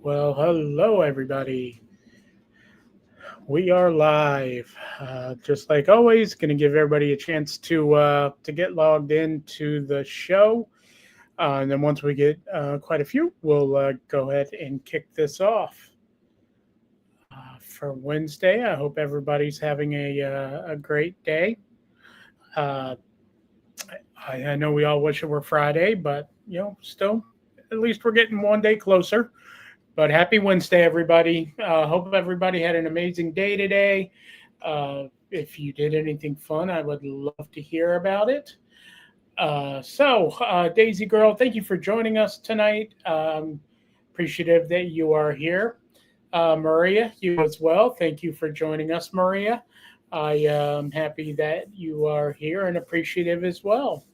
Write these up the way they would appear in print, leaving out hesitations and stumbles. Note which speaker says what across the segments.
Speaker 1: Well, hello everybody. We are live. Just like always, going to give everybody a chance to get logged into the show, and then once we get quite a few, we'll go ahead and kick this off for Wednesday. I hope everybody's having a great day. Uh, I know we all wish it were Friday, but still, at least we're getting one day closer. But happy Wednesday, everybody. Hope everybody had an amazing day today. If you did anything fun, I would love to hear about it. Daisy Girl, thank you for joining us tonight. Appreciative that you are here. Maria, you as well. Thank you for joining us, Maria. I am happy that you are here and appreciative as well.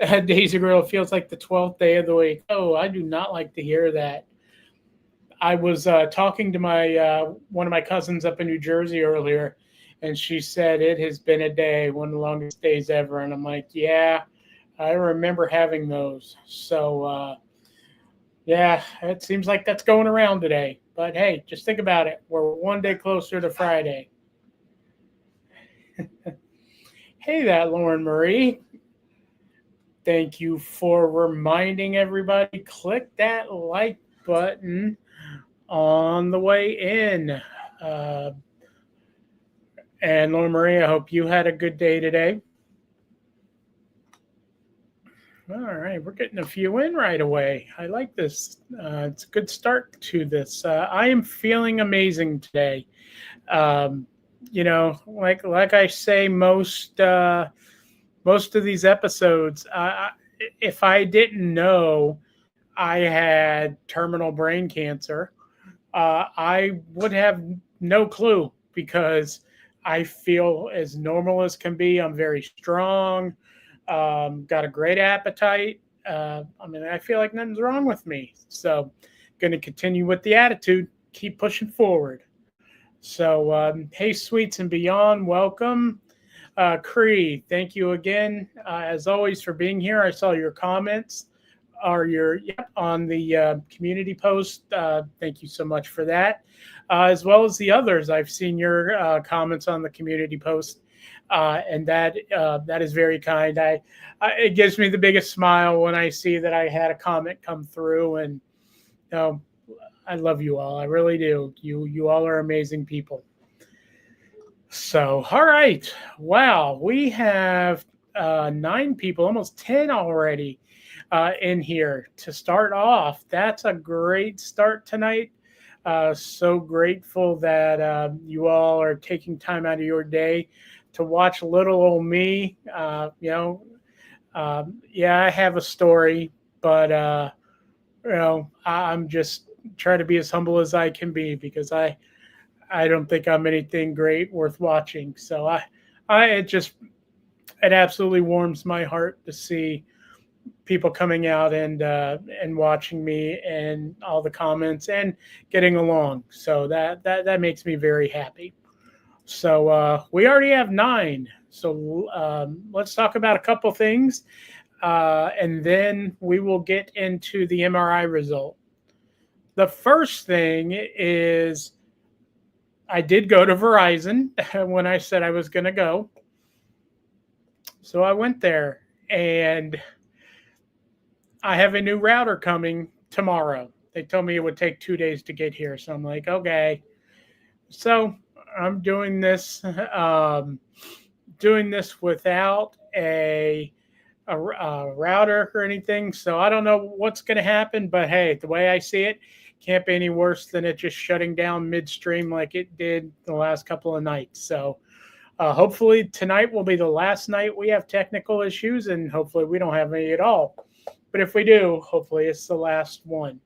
Speaker 1: Daisy Girl feels like the 12th day of the week. Oh, I do not like to hear that. I was talking to my one of my cousins up in New Jersey earlier, and she said it has been a day, one of the longest days ever. And I'm like, yeah, I remember having those. Yeah, it seems like that's going around today. But hey, just think about it. We're one day closer to Friday. Hey, that Lauren Marie. Thank you for reminding everybody. Click that like button on the way in. Uh, and Lauren Marie, I hope you had a good day today. All right, we're getting a few in right away. I like this. It's a good start to this. I am feeling amazing today. Um, like I say, most of these episodes, if I didn't know I had terminal brain cancer, I would have no clue because I feel as normal as can be. I'm very strong, got a great appetite. I feel like nothing's wrong with me. So, going to continue with the attitude, keep pushing forward. Hey, Sweets and Beyond, welcome. Cree, thank you again, as always, for being here. I saw your comments or your on the community post. Thank you so much for that, as well as the others. I've seen your comments on the community post, and that is very kind. It gives me the biggest smile when I see that I had a comment come through, and you know, I love you all. I really do. You all are amazing people. So, all right. Wow, we have nine people, almost 10 already in here to start off. That's a great start tonight. So grateful that you all are taking time out of your day to watch little old me. Yeah, I have a story, but I'm just trying to be as humble as I can be because I don't think I'm anything great worth watching. So it absolutely warms my heart to see people coming out and watching me and all the comments and getting along. So that makes me very happy. So we already have nine. So let's talk about a couple things, and then we will get into the MRI result. The first thing is I did go to Verizon when I said I was going to go. So I went there and I have a new router coming tomorrow. They told me it would take 2 days to get here. So I'm like, okay. So I'm doing this without a router or anything. So I don't know what's going to happen, but hey, the way I see it, can't be any worse than it just shutting down midstream like it did the last couple of nights. So hopefully tonight will be the last night we have technical issues, and hopefully we don't have any at all. But if we do, hopefully it's the last one.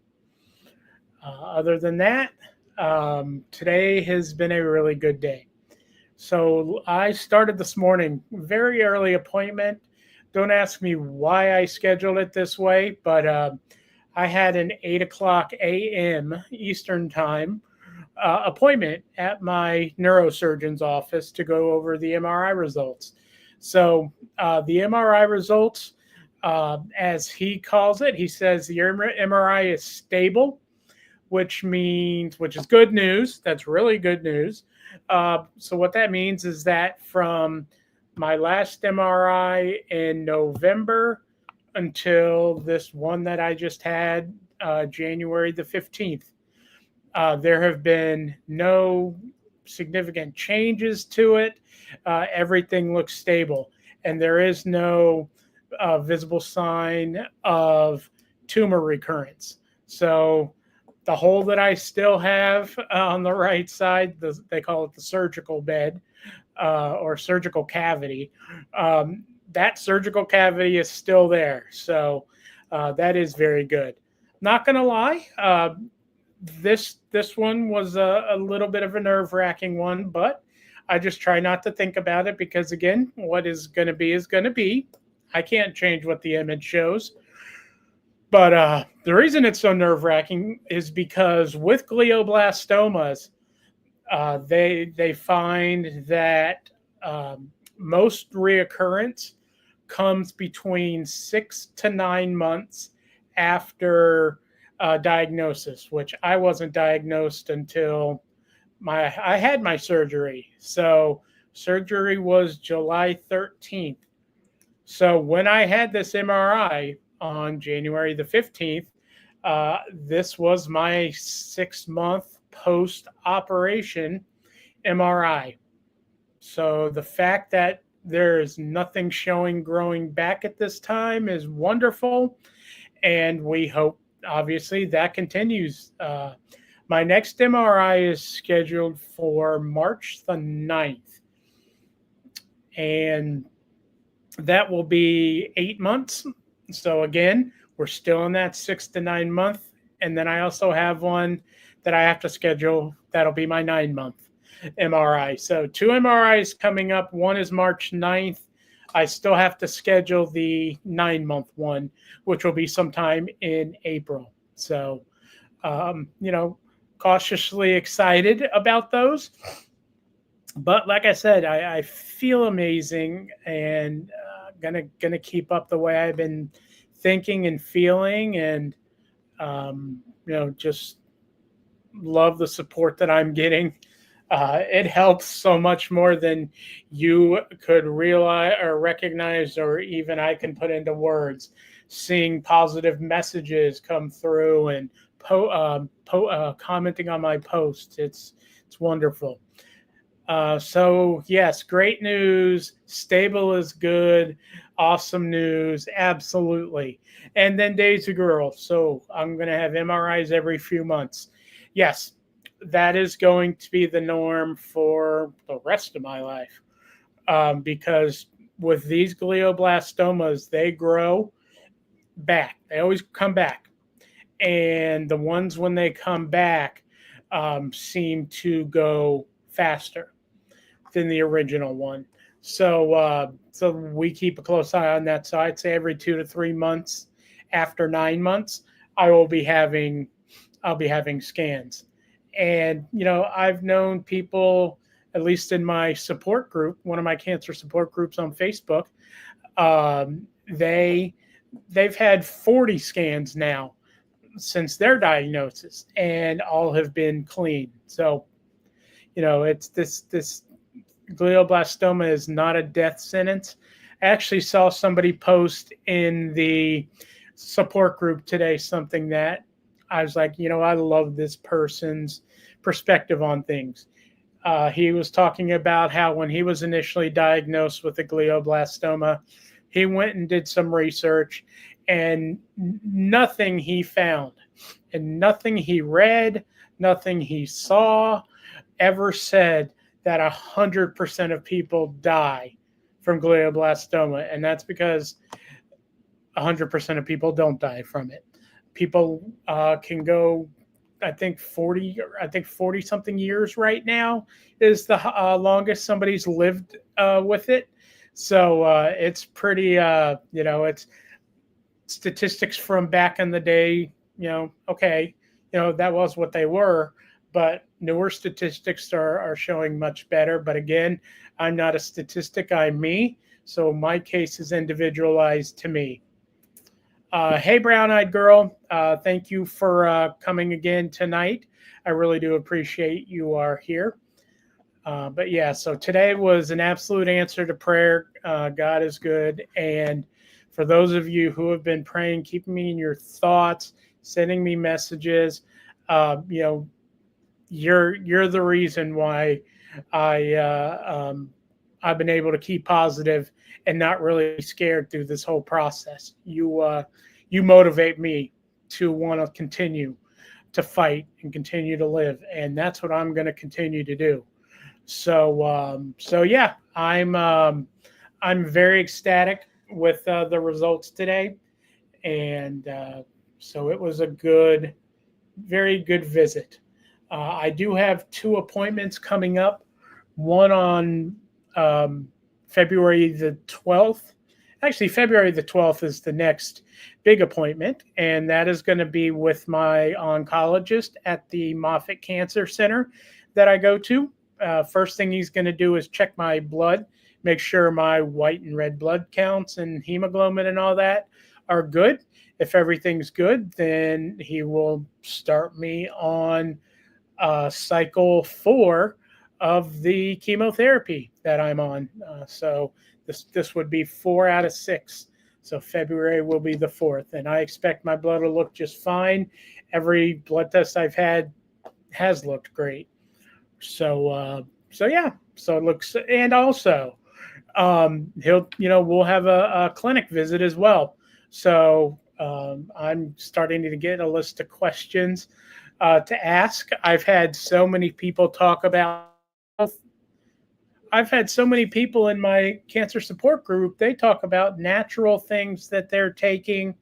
Speaker 1: Other than that, today has been a really good day. So I started this morning, very early appointment. Don't ask me why I scheduled it this way, but I had an 8 o'clock a.m. Eastern time appointment at my neurosurgeon's office to go over the MRI results. So the MRI results, as he calls it, he says your MRI is stable, which is good news. That's really good news. So what that means is that from my last MRI in November until this one that I just had, January the 15th, there have been no significant changes to it. Everything looks stable, and there is no visible sign of tumor recurrence. So the hole that I still have on the right side, they call it the surgical bed or surgical cavity. That surgical cavity is still there. So that is very good. Not going to lie, this one was a little bit of a nerve-wracking one, but I just try not to think about it because, again, what is going to be is going to be. I can't change what the image shows. But the reason it's so nerve-wracking is because with glioblastomas, they find that most reoccurrence comes between 6 to 9 months after diagnosis, which I wasn't diagnosed until I had my surgery. So surgery was July 13th. So when I had this MRI on January the 15th, this was my 6-month post-operation MRI. So the fact that there is nothing showing growing back at this time is wonderful. And we hope, obviously, that continues. My next MRI is scheduled for March the 9th. And that will be 8 months. So again, we're still in that 6 to 9 month. And then I also have one that I have to schedule. That'll be my 9-month MRI. So 2 MRIs coming up. One is March 9th. I still have to schedule the 9-month one, which will be sometime in April. So, cautiously excited about those. But like I said, I feel amazing and gonna keep up the way I've been thinking and feeling, and just love the support that I'm getting. It helps so much more than you could realize or recognize, or even I can put into words. Seeing positive messages come through and commenting on my posts, it's wonderful. So yes, great news. Stable is good. Awesome news. Absolutely. And then Daisy Girl. So I'm going to have MRIs every few months. Yes, that is going to be the norm for the rest of my life. Because with these glioblastomas, they grow back. They always come back. And the ones when they come back seem to go faster than the original one. So we keep a close eye on that. So I'd say every 2 to 3 months after 9 months, I'll be having scans. And, I've known people, at least in my support group, one of my cancer support groups on Facebook, they've had 40 scans now since their diagnosis, and all have been clean. So, it's this glioblastoma is not a death sentence. I actually saw somebody post in the support group today something that I was like, I love this person's perspective on things. He was talking about how when he was initially diagnosed with a glioblastoma, he went and did some research, and nothing he found and nothing he read, nothing he saw ever said that 100% of people die from glioblastoma. And that's because 100% of people don't die from it. People can go, I think 40 something years right now is the longest somebody's lived with it. So it's pretty, it's statistics from back in the day, okay, that was what they were, but newer statistics are showing much better. But again, I'm not a statistic, I'm me. So my case is individualized to me. Hey, brown eyed girl. Thank you for coming again tonight. I really do appreciate you are here. But yeah, so today was an absolute answer to prayer. God is good. And for those of you who have been praying, keeping me in your thoughts, sending me messages, you know, you're the reason why I I've been able to keep positive and not really scared through this whole process. You motivate me to want to continue to fight and continue to live, and that's what I'm going to continue to do. So yeah, I'm very ecstatic with the results today, and so it was a very good visit. I do have two appointments coming up. One on um, February the 12th. Actually, February the 12th is the next big appointment, and that is going to be with my oncologist at the Moffitt Cancer Center that I go to. First thing he's going to do is check my blood, make sure my white and red blood counts and hemoglobin and all that are good. If everything's good, then he will start me on cycle 4 of the chemotherapy that I'm on. So this would be 4 out of 6. So February will be the 4th, and I expect my blood to look just fine. Every blood test I've had has looked great. So yeah, so it looks, and also we'll have a clinic visit as well. So I'm starting to get a list of questions to ask. I've had so many people in my cancer support group. They talk about natural things that they're taking.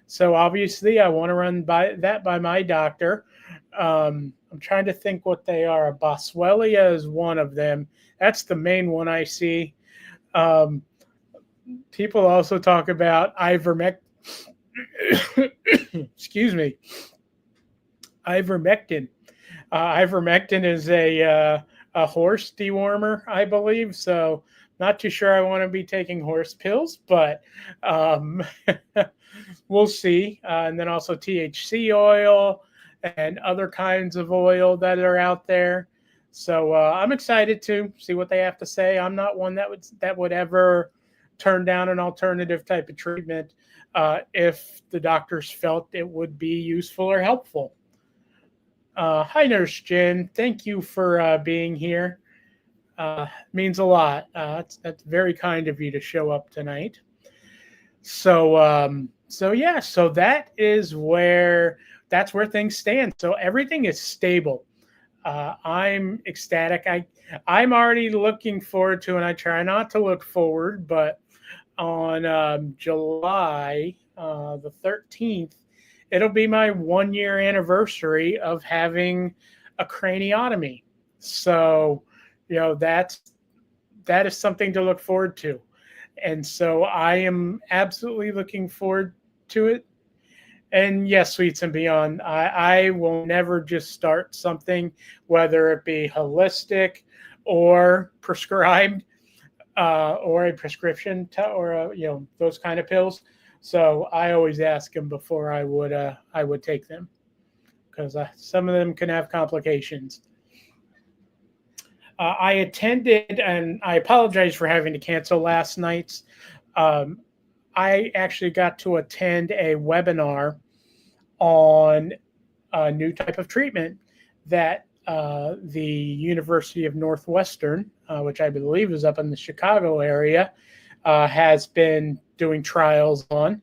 Speaker 1: So obviously, I want to run by my doctor. I'm trying to think what they are. Boswellia is one of them. That's the main one I see. Um, People also talk about ivermectin. Excuse me, ivermectin. Ivermectin is a horse dewormer, I believe. So, not too sure I want to be taking horse pills, but um, we'll see. And then also THC oil and other kinds of oil that are out there. So I'm excited to see what they have to say. I'm not one that would ever turn down an alternative type of treatment if the doctors felt it would be useful or helpful. Hi, Nurse Jen. Thank you for being here. Means a lot. That's very kind of you to show up tonight. So yeah, so that's where things stand. So everything is stable. I'm ecstatic. I'm already looking forward to, and I try not to look forward, but on July the 13th, it'll be my 1 year anniversary of having a craniotomy. So, that is something to look forward to. And so I am absolutely looking forward to it. And yes, Sweets and Beyond, I will never just start something, whether it be holistic or prescribed or a prescription those kind of pills. So I always ask them before I would take them, because some of them can have complications. I attended, and I apologize for having to cancel last night's. Um, I actually got to attend a webinar on a new type of treatment that the University of Northwestern, which I believe is up in the Chicago area, has been doing trials on,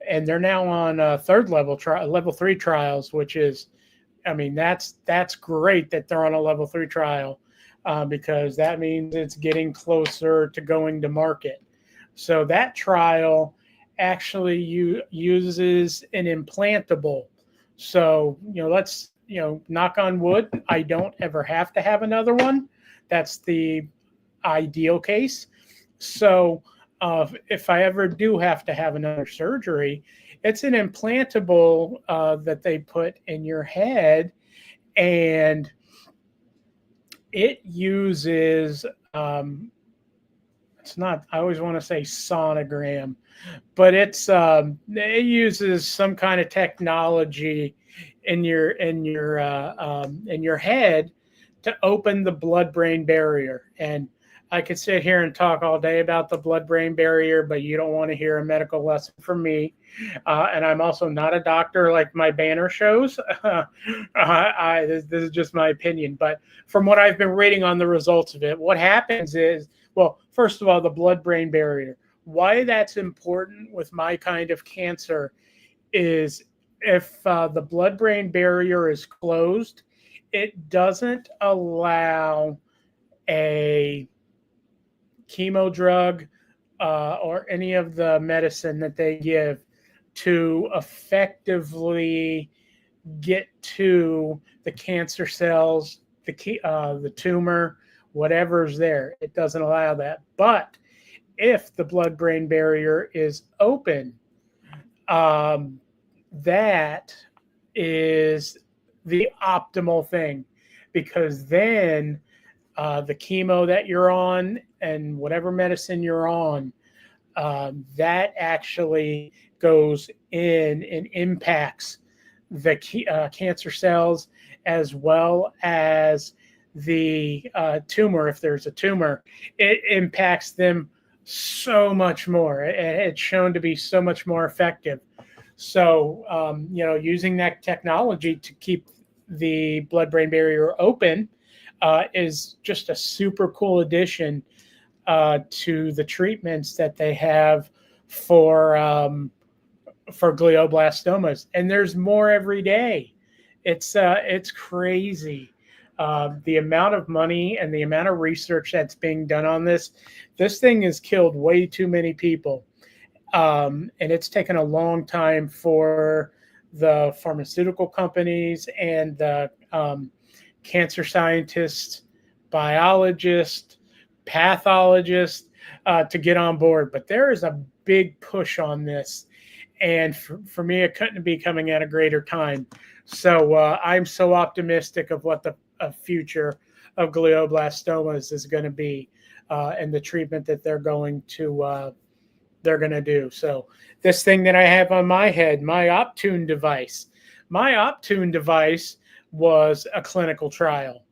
Speaker 1: and they're now on level 3 trials, which is, I mean, that's great that they're on a level 3 trial, because that means it's getting closer to going to market. So that trial actually uses an implantable. So, let's, knock on wood, I don't ever have to have another one. That's the ideal case. So, if I ever do have to have another surgery, it's an implantable that they put in your head, and it uses it's not, I always want to say sonogram, but it uses some kind of technology in your head to open the blood brain barrier. And I could sit here and talk all day about the blood brain barrier, but you don't want to hear a medical lesson from me. And I'm also not a doctor like my banner shows. This is just my opinion. But from what I've been reading on the results of it, what happens is, well, first of all, the blood brain barrier. Why that's important with my kind of cancer is if the blood brain barrier is closed, it doesn't allow a chemo drug or any of the medicine that they give to effectively get to the cancer cells, the tumor, whatever's there. It doesn't allow that. But if the blood-brain barrier is open, that is the optimal thing, because then the chemo that you're on and whatever medicine you're on, that actually goes in and impacts the cancer cells as well as the tumor. If there's a tumor, it impacts them so much more. It's shown to be so much more effective. So, using that technology to keep the blood-brain barrier open is just a super cool addition to the treatments that they have for glioblastomas, and there's more every day. It's crazy the amount of money and the amount of research that's being done on this. This thing has killed way too many people, and it's taken a long time for the pharmaceutical companies and the cancer scientists, biologists, pathologists to get on board. But there is a big push on this. And for me, it couldn't be coming at a greater time. So I'm so optimistic of what the future of glioblastomas is going to be and the treatment that they're going to do. So this thing that I have on my head, my Optune device was a clinical trial.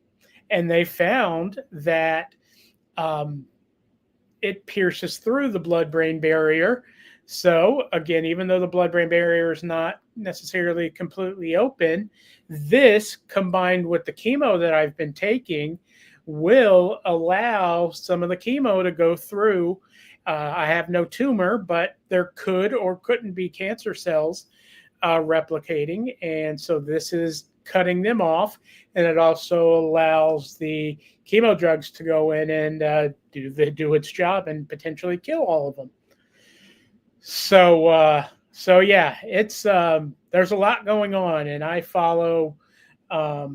Speaker 1: And they found that it pierces through the blood-brain barrier. So again, even though the blood-brain barrier is not necessarily completely open, this combined with the chemo that I've been taking will allow some of the chemo to go through. I have no tumor, but there could or couldn't be cancer cells replicating. And so this is cutting them off. And it also allows the chemo drugs to go in and do its job and potentially kill all of them. So yeah, it's there's a lot going on, and I follow a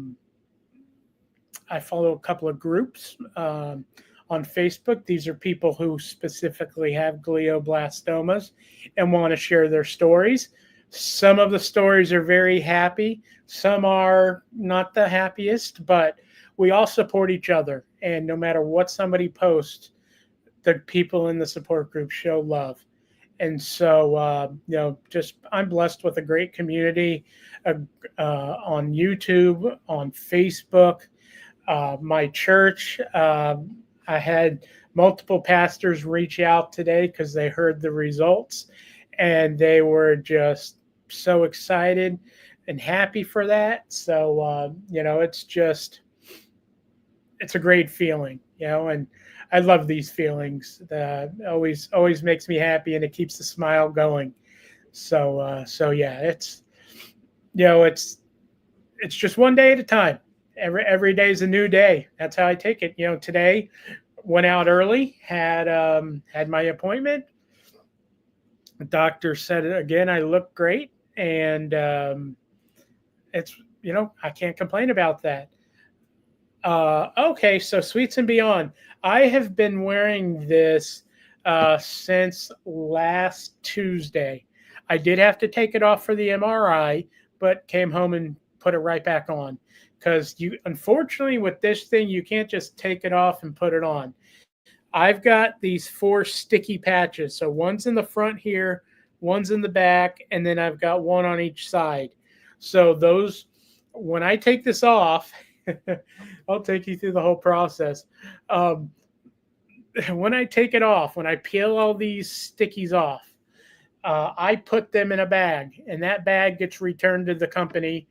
Speaker 1: couple of groups on Facebook. These are people who specifically have glioblastomas and want to share their stories. Some of the stories are very happy. Some are not the happiest, but we all support each other. And no matter what somebody posts, the people in the support group show love. And so, I'm blessed with a great community on YouTube, on Facebook, my church. I had multiple pastors reach out today because they heard the results, and they were just so excited and happy for that. So, it's a great feeling, and I love these feelings. That always makes me happy, and it keeps the smile going. So yeah, it's just one day at a time. Every day is a new day. That's how I take it. Today went out early, had my appointment. The doctor said again I look great, and it's I can't complain about that. Okay, so Sweets and Beyond. I have been wearing this since last Tuesday. I did have to take it off for the MRI, but came home and put it right back on. Because unfortunately, with this thing, you can't just take it off and put it on. I've got these 4 sticky patches. So one's in the front here, one's in the back, and then I've got one on each side. So those, when I take this off, I'll take you through the whole process. Um, when I take it off, when I peel all these stickies off, I put them in a bag, and that bag gets returned to the company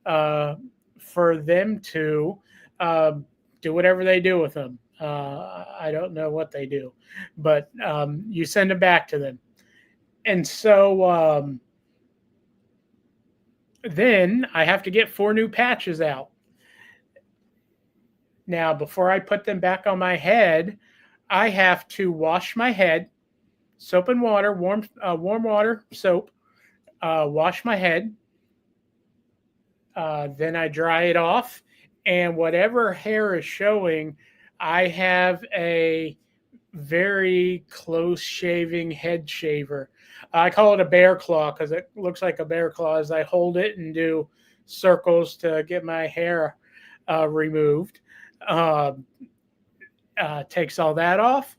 Speaker 1: uh, for them to uh, do whatever they do with them. I don't know what they do, but you send them back to them. And so then I have to get 4 new patches out. Now, before I put them back on my head, I have to wash my head, soap and water, warm water, soap, wash my head. Then I dry it off, and whatever hair is showing, I have a very close shaving head shaver. I call it a bear claw because it looks like a bear claw as I hold it and do circles to get my hair removed. Uh, Takes all that off.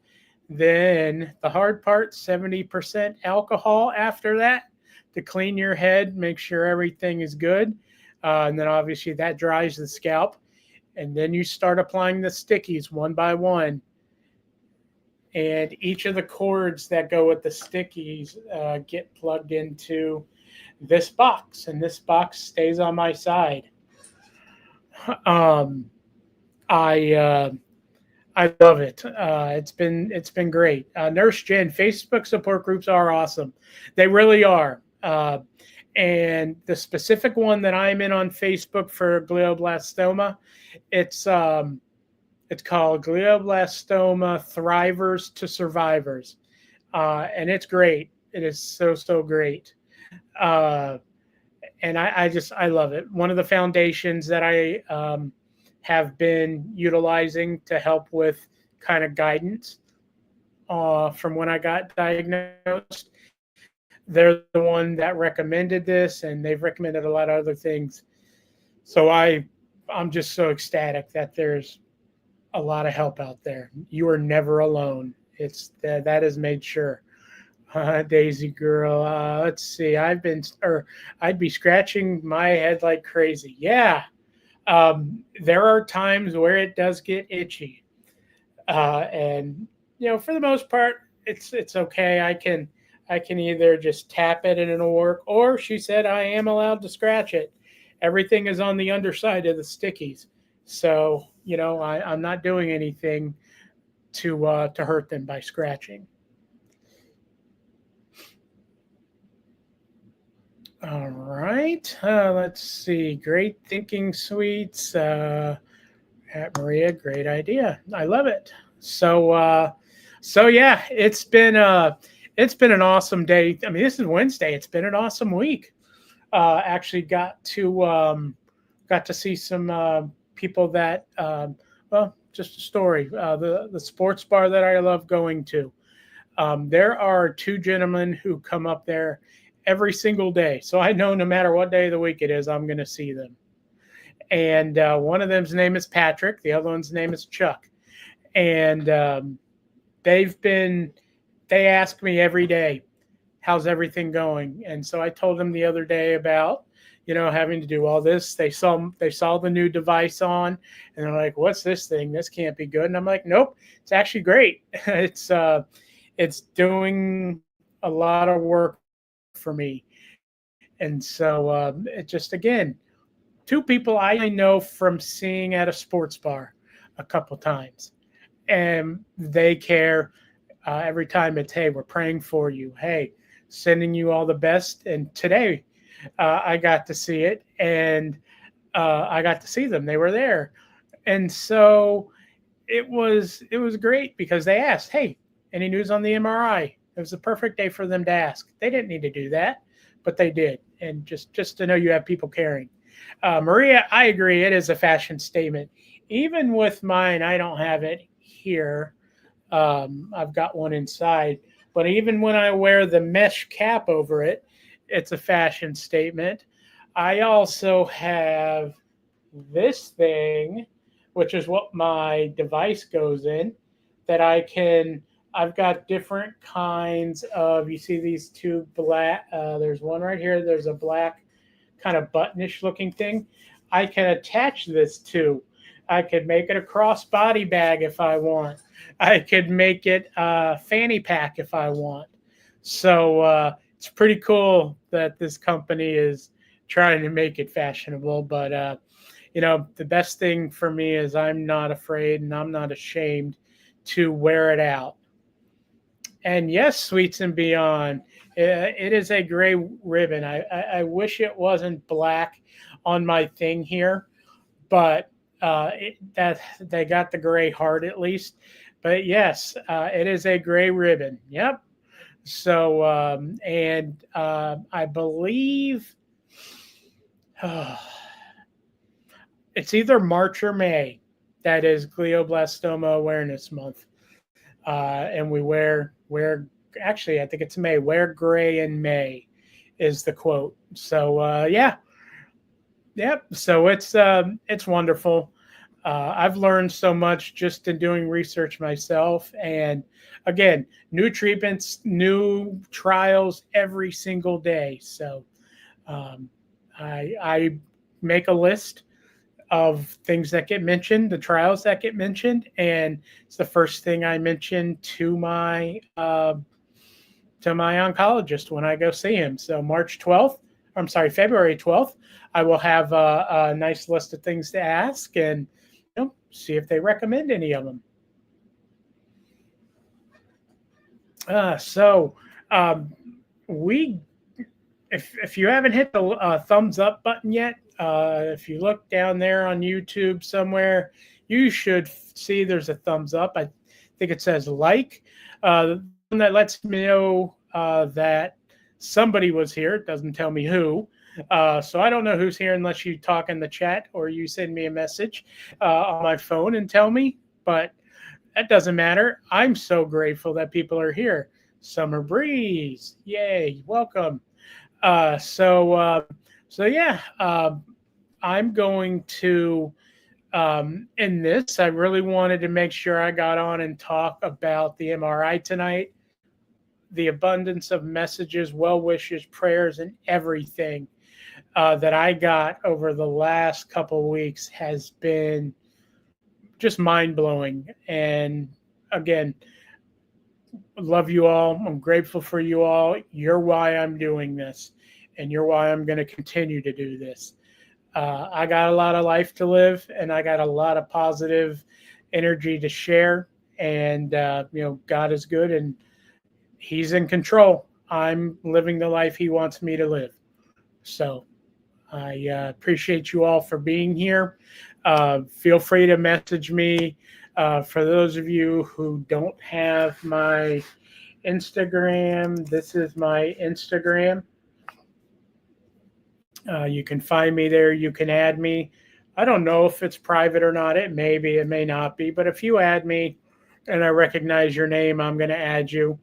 Speaker 1: Then the hard part, 70% alcohol after that to clean your head, make sure everything is good. And then obviously that dries the scalp. And then you start applying the stickies one by one. And each of the cords that go with the stickies get plugged into this box, and this box stays on my side. Um, I love it. It's been great. Nurse Jen, Facebook support groups are awesome. They really are. And the specific one that I'm in on Facebook for glioblastoma, it's called Glioblastoma Thrivers to Survivors, and it's great. It is so great, uh, and I love it. One of the foundations that I have been utilizing to help with kind of guidance from when I got diagnosed. They're the one that recommended this, and they've recommended a lot of other things. So I'm just so ecstatic that there's a lot of help out there. You are never alone. It's that is made sure. Daisy girl, let's see. I'd be scratching my head like crazy. Yeah, there are times where it does get itchy, and for the most part, it's okay. I can either just tap it and it'll work, or she said I am allowed to scratch it. Everything is on the underside of the stickies, so I'm not doing anything to hurt them by scratching. All right, let's see. Great thinking, sweets. Maria, great idea. I love it. So yeah, it's been an awesome day. I mean, this is Wednesday. It's been an awesome week. Actually, got to see some people that well, just a story. The sports bar that I love going to. There are 2 gentlemen who come up there every single day. So I know no matter what day of the week it is, I'm going to see them. And one of them's name is Patrick. The other one's name is Chuck. And they ask me every day, how's everything going? And so I told them the other day about, having to do all this. They saw the new device on, and they're like, what's this thing? This can't be good. And I'm like, nope, it's actually great. It's doing a lot of work for me. And so it just, again, 2 people I know from seeing at a sports bar a couple times, and they care. Every time it's, hey, we're praying for you. Hey, sending you all the best. And today I got to see it, and I got to see them. They were there. And so it was great because they asked, hey, any news on the MRI? It was the perfect day for them to ask. They didn't need to do that, but they did. And just to know you have people caring. Maria, I agree. It is a fashion statement. Even with mine, I don't have it here. I've got one inside, but even when I wear the mesh cap over it, it's a fashion statement. I also have this thing, which is what my device goes in. that I can. I've got different kinds of. You see these two black. There's one right here. There's a black kind of buttonish looking thing. I can attach this to. I could make it a crossbody bag if I want. I could make it a fanny pack if I want. So it's pretty cool that this company is trying to make it fashionable. But the best thing for me is I'm not afraid and I'm not ashamed to wear it out. And yes, Sweets and Beyond, it is a gray ribbon. I wish it wasn't black on my thing here, but that they got the gray heart at least. But yes, it is a gray ribbon. Yep. So and I believe it's either March or May. That is glioblastoma awareness month, and we wear. Actually, I think it's May. Wear gray in May, is the quote. So yeah, yep. So it's wonderful. I've learned so much just in doing research myself, and again, new treatments, new trials every single day. So I make a list of things that get mentioned, the trials that get mentioned, and it's the first thing I mention to my oncologist when I go see him. So February 12th, I will have a nice list of things to ask and see if they recommend any of them. If you haven't hit the thumbs up button yet, if you look down there on YouTube somewhere, you should see there's a thumbs up. I think it says like. That lets me know that somebody was here. It doesn't tell me who. So I don't know who's here unless you talk in the chat or you send me a message on my phone and tell me. But that doesn't matter. I'm so grateful that people are here. Summer Breeze. Yay. Welcome. So yeah, I'm going to, in this, I really wanted to make sure I got on and talk about the MRI tonight, the abundance of messages, well wishes, prayers, and everything that I got over the last couple of weeks has been just mind blowing. And again, love you all. I'm grateful for you all. You're why I'm doing this, and you're why I'm going to continue to do this. I got a lot of life to live, and I got a lot of positive energy to share. And God is good, and He's in control. I'm living the life He wants me to live. So I appreciate you all for being here. Feel free to message me. For those of you who don't have my Instagram, this is my Instagram. You can find me there. You can add me. I don't know if it's private or not. It may be, it may not be. But if you add me and I recognize your name, I'm going to add you,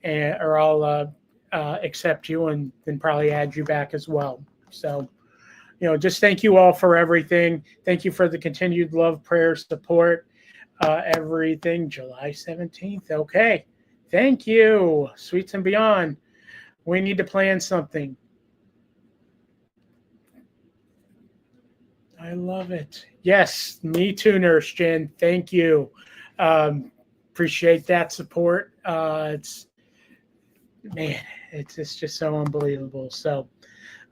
Speaker 1: or I'll accept you and then probably add you back as well. So, just thank you all for everything. Thank you for the continued love, prayer, support, everything. July 17th. Okay. Thank you. Sweets and Beyond. We need to plan something. I love it. Yes, me too, Nurse Jen. Thank you. Appreciate that support. It's just so unbelievable. So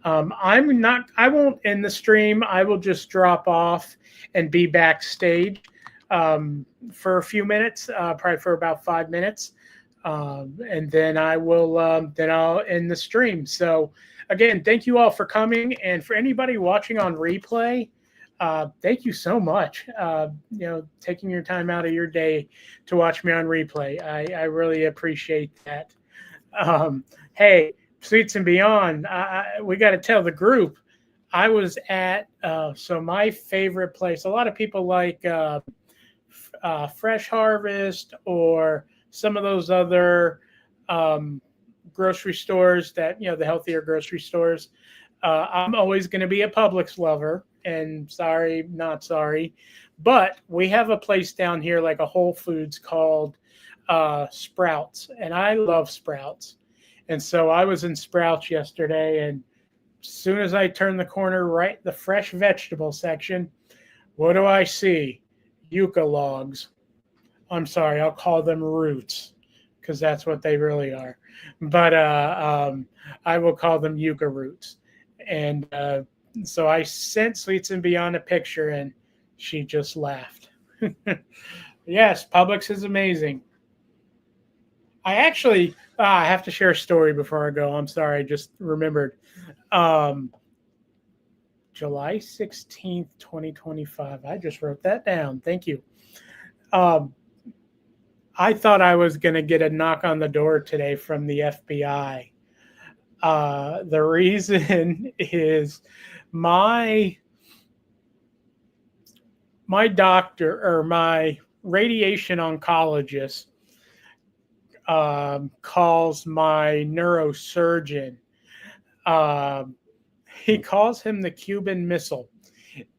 Speaker 1: I won't end the stream. I will just drop off and be backstage for a few minutes, probably for about 5 minutes. And then I'll end the stream. So again, thank you all for coming. And for anybody watching on replay, thank you so much. Taking your time out of your day to watch me on replay. I really appreciate that. Hey, Sweets and Beyond, we got to tell the group. I was at, so my favorite place, a lot of people like Fresh Harvest or some of those other grocery stores that, the healthier grocery stores. I'm always going to be a Publix lover, and sorry, not sorry. But we have a place down here, like a Whole Foods, called Sprouts, and I love Sprouts. And so I was in Sprouts yesterday, and as soon as I turn the corner, right, the fresh vegetable section, what do I see? Yucca logs. I'm sorry, I'll call them roots because that's what they really are. But I will call them yucca roots. And so I sent Sweets and Beyond a picture, and she just laughed. Yes, Publix is amazing. I actually, I have to share a story before I go. I'm sorry, I just remembered. Um, July 16th, 2025. I just wrote that down. Thank you. Um, I thought I was going to get a knock on the door today from the FBI. The reason is my doctor, or my radiation oncologist, calls my neurosurgeon. He calls him the Cuban Missile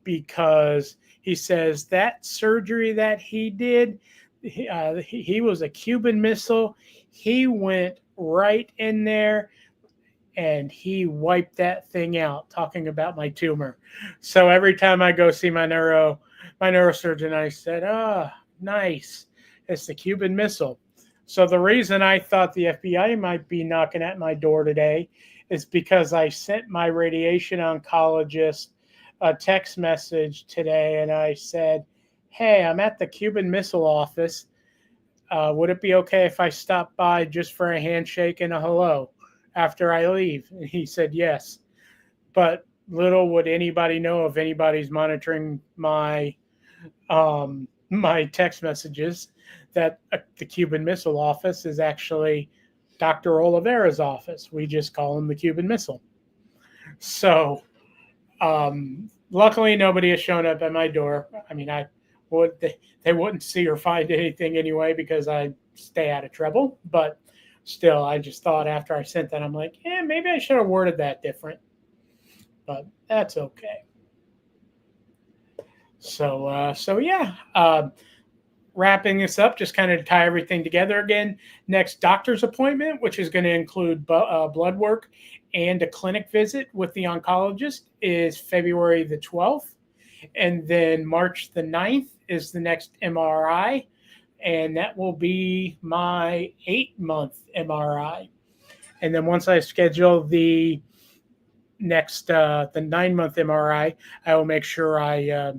Speaker 1: because he says that surgery that he did, he was a Cuban Missile. He went right in there and he wiped that thing out, talking about my tumor. So every time I go see my neurosurgeon, I said, "Oh, nice. It's the Cuban Missile." So the reason I thought the FBI might be knocking at my door today is because I sent my radiation oncologist a text message today, and I said, "Hey, I'm at the Cuban Missile office. Would it be okay if I stop by just for a handshake and a hello after I leave?" And he said yes. But little would anybody know, if anybody's monitoring my my text messages, that the Cuban Missile office is actually Dr. Oliveira's office. We just call him the Cuban Missile. So luckily nobody has shown up at my door. I mean, they wouldn't see or find anything anyway because I stay out of trouble. But still, I just thought after I sent that, I'm like, yeah, maybe I should have worded that different. But that's okay. So yeah. Wrapping this up, just kind of tie everything together again. Next doctor's appointment, which is going to include blood work and a clinic visit with the oncologist, is February the 12th. And then March the 9th is the next MRI. And that will be my 8-month MRI. And then once I schedule the next, the 9-month MRI, I will make sure I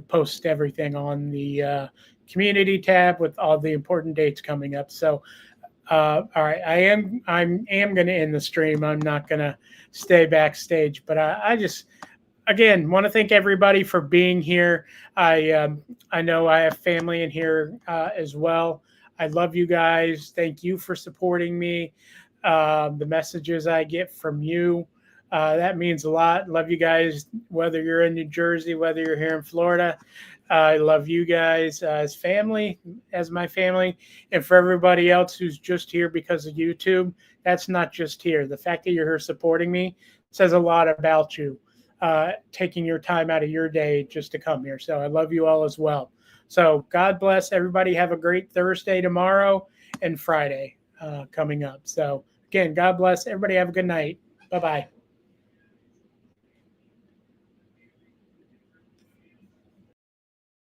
Speaker 1: post everything on the community tab with all the important dates coming up. So, all right, I am going to end the stream. I'm not going to stay backstage, but I just, again, want to thank everybody for being here. I know I have family in here as well. I love you guys. Thank you for supporting me. The messages I get from you, that means a lot. Love you guys, whether you're in New Jersey, whether you're here in Florida. I love you guys as family, as my family. And for everybody else who's just here because of YouTube, that's not just here. The fact that you're here supporting me says a lot about you, taking your time out of your day just to come here. So I love you all as well. So God bless everybody. Have a great Thursday tomorrow and Friday coming up. So again, God bless everybody. Have a good night. Bye-bye.